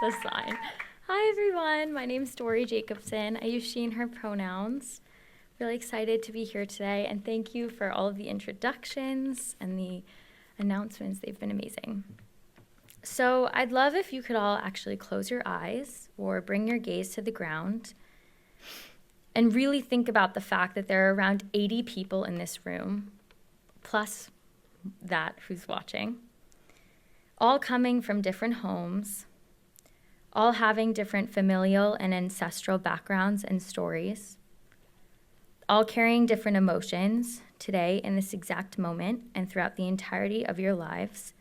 The sign. Hi, everyone. My name's Dory Jacobson. I use she and her pronouns. Really excited to be here today, and thank you for all of the introductions and the announcements. They've been amazing. So I'd love if you could all actually close your eyes or bring your gaze to the ground and really think about the fact that there are around 80 people in this room, plus that who's watching, all coming from different homes, all having different familial and ancestral backgrounds and stories, all carrying different emotions today in this exact moment and throughout the entirety of your lives,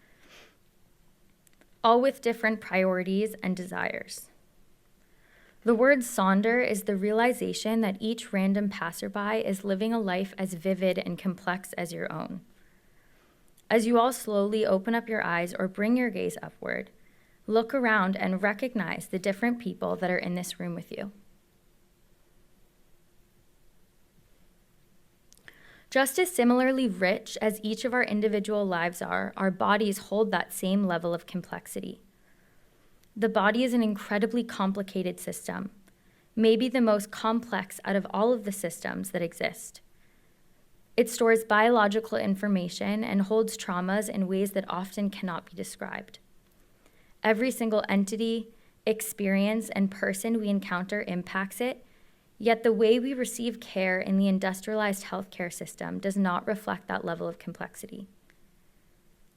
all with different priorities and desires. The word Sonder is the realization that each random passerby is living a life as vivid and complex as your own. As you all slowly open up your eyes or bring your gaze upward, look around and recognize the different people that are in this room with you. Just as similarly rich as each of our individual lives are, our bodies hold that same level of complexity. The body is an incredibly complicated system, maybe the most complex out of all of the systems that exist. It stores biological information and holds traumas in ways that often cannot be described. Every single entity, experience, and person we encounter impacts it, yet the way we receive care in the industrialized healthcare system does not reflect that level of complexity.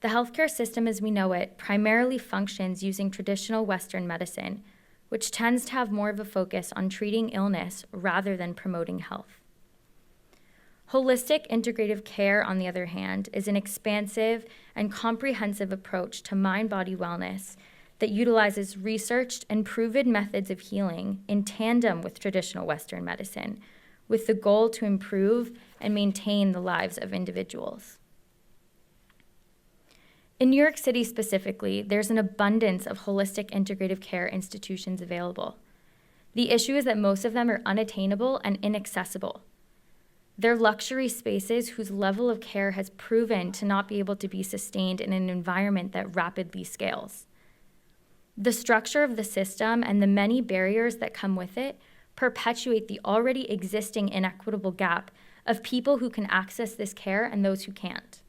The healthcare system as we know it primarily functions using traditional Western medicine, which tends to have more of a focus on treating illness rather than promoting health. Holistic integrative care, on the other hand, is an expansive and comprehensive approach to mind-body wellness that utilizes researched and proven methods of healing in tandem with traditional Western medicine, with the goal to improve and maintain the lives of individuals. In New York City specifically, there's an abundance of holistic integrative care institutions available. The issue is that most of them are unattainable and inaccessible. They're luxury spaces whose level of care has proven to not be able to be sustained in an environment that rapidly scales. The structure of the system and the many barriers that come with it perpetuate the already existing inequitable gap of people who can access this care and those who can't.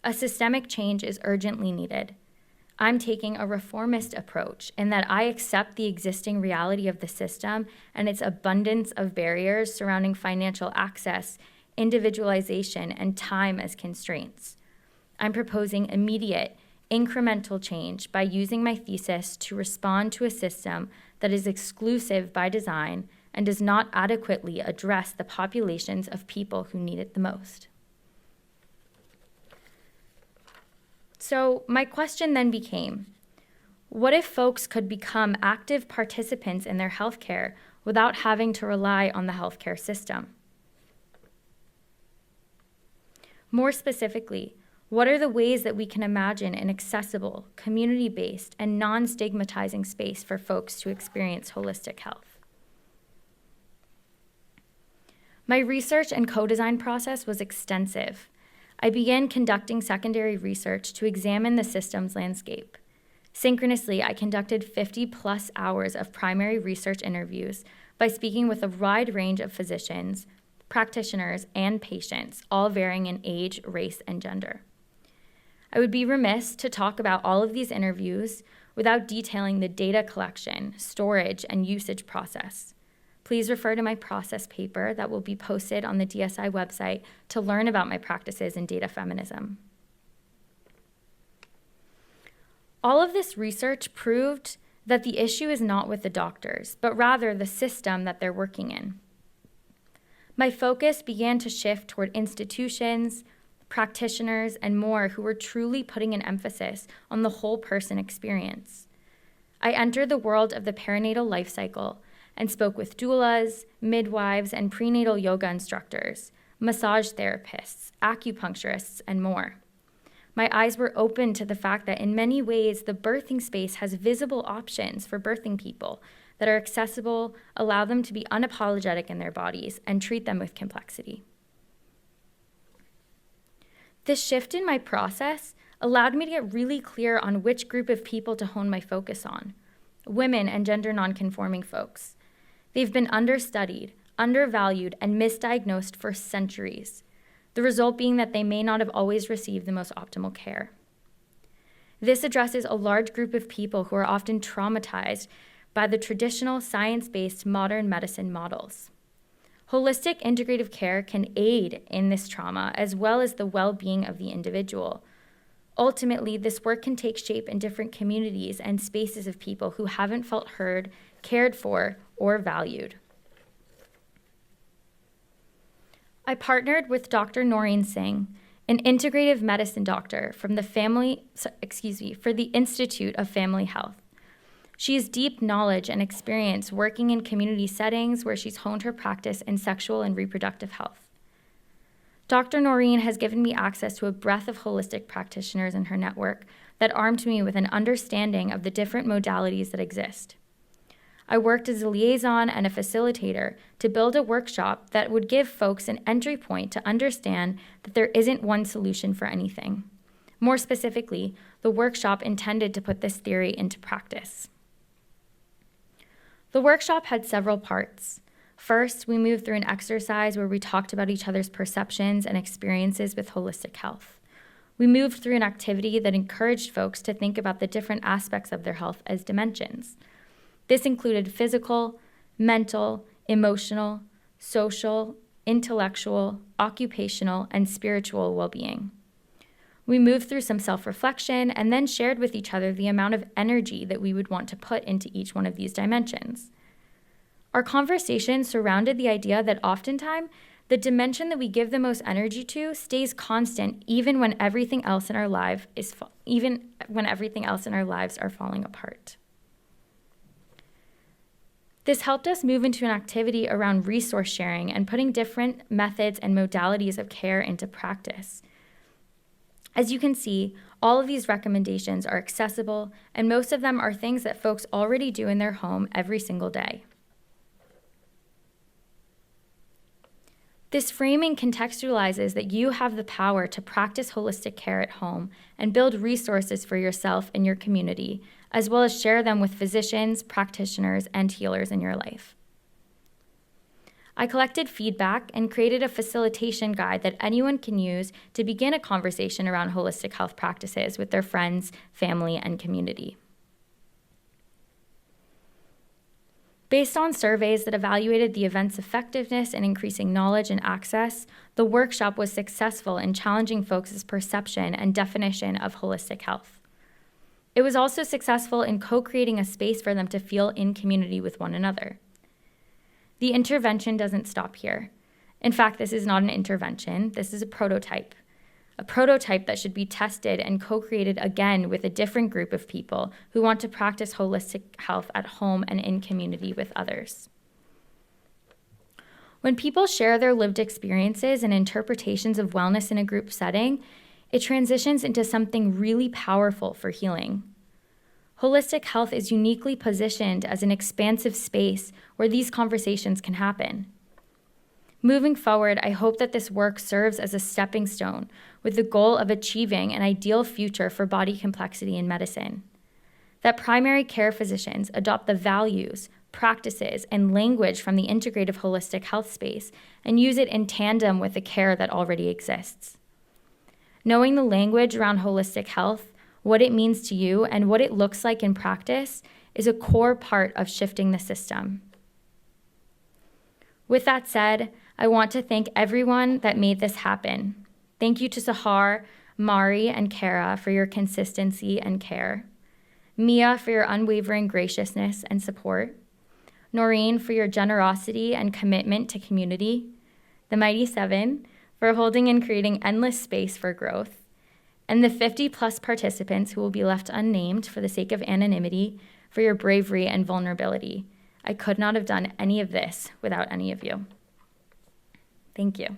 A systemic change is urgently needed. I'm taking a reformist approach in that I accept the existing reality of the system and its abundance of barriers surrounding financial access, individualization, and time as constraints. I'm proposing immediate, incremental change by using my thesis to respond to a system that is exclusive by design and does not adequately address the populations of people who need it the most. So my question then became, what if folks could become active participants in their healthcare without having to rely on the healthcare system? More specifically, what are the ways that we can imagine an accessible, community-based, and non-stigmatizing space for folks to experience holistic health? My research and co-design process was extensive. I began conducting secondary research to examine the system's landscape. Synchronously, I conducted 50+ hours of primary research interviews by speaking with a wide range of physicians, practitioners, and patients, all varying in age, race, and gender. I would be remiss to talk about all of these interviews without detailing the data collection, storage, and usage process. Please refer to my process paper that will be posted on the DSI website to learn about my practices in data feminism. All of this research proved that the issue is not with the doctors, but rather the system that they're working in. My focus began to shift toward institutions, practitioners, and more who were truly putting an emphasis on the whole person experience. I entered the world of the perinatal life cycle and spoke with doulas, midwives, and prenatal yoga instructors, massage therapists, acupuncturists, and more. My eyes were open to the fact that in many ways, the birthing space has visible options for birthing people that are accessible, allow them to be unapologetic in their bodies, and treat them with complexity. This shift in my process allowed me to get really clear on which group of people to hone my focus on. women and gender nonconforming folks. They've been understudied, undervalued, and misdiagnosed for centuries, the result being that they may not have always received the most optimal care. This addresses a large group of people who are often traumatized by the traditional science-based modern medicine models. Holistic integrative care can aid in this trauma as well as the well-being of the individual. Ultimately, this work can take shape in different communities and spaces of people who haven't felt heard, cared for, or valued. I partnered with Dr. Noreen Singh, an integrative medicine doctor from for the Institute of Family Health. She has deep knowledge and experience working in community settings where she's honed her practice in sexual and reproductive health. Dr. Noreen has given me access to a breadth of holistic practitioners in her network that armed me with an understanding of the different modalities that exist. I worked as a liaison and a facilitator to build a workshop that would give folks an entry point to understand that there isn't one solution for anything. More specifically, the workshop intended to put this theory into practice. The workshop had several parts. First, we moved through an exercise where we talked about each other's perceptions and experiences with holistic health. We moved through an activity that encouraged folks to think about the different aspects of their health as dimensions. This included physical, mental, emotional, social, intellectual, occupational, and spiritual well-being. We moved through some self-reflection and then shared with each other the amount of energy that we would want to put into each one of these dimensions. Our conversation surrounded the idea that oftentimes the dimension that we give the most energy to stays constant even when everything else in our lives are falling apart. This helped us move into an activity around resource sharing and putting different methods and modalities of care into practice. As you can see, all of these recommendations are accessible, and most of them are things that folks already do in their home every single day. This framing contextualizes that you have the power to practice holistic care at home and build resources for yourself and your community, as well as share them with physicians, practitioners, and healers in your life. I collected feedback and created a facilitation guide that anyone can use to begin a conversation around holistic health practices with their friends, family, and community. Based on surveys that evaluated the event's effectiveness in increasing knowledge and access, the workshop was successful in challenging folks' perception and definition of holistic health. It was also successful in co-creating a space for them to feel in community with one another. The intervention doesn't stop here. In fact, this is not an intervention, this is a prototype that should be tested and co-created again with a different group of people who want to practice holistic health at home and in community with others. When people share their lived experiences and interpretations of wellness in a group setting, it transitions into something really powerful for healing. Holistic health is uniquely positioned as an expansive space where these conversations can happen. Moving forward, I hope that this work serves as a stepping stone with the goal of achieving an ideal future for body complexity in medicine. That primary care physicians adopt the values, practices, and language from the integrative holistic health space and use it in tandem with the care that already exists. Knowing the language around holistic health, what it means to you, and what it looks like in practice is a core part of shifting the system. With that said, I want to thank everyone that made this happen. Thank you to Sahar, Mari, and Kara for your consistency and care. Mia for your unwavering graciousness and support. Noreen for your generosity and commitment to community. The Mighty Seven for holding and creating endless space for growth. And the 50+ participants who will be left unnamed for the sake of anonymity for your bravery and vulnerability. I could not have done any of this without any of you. Thank you.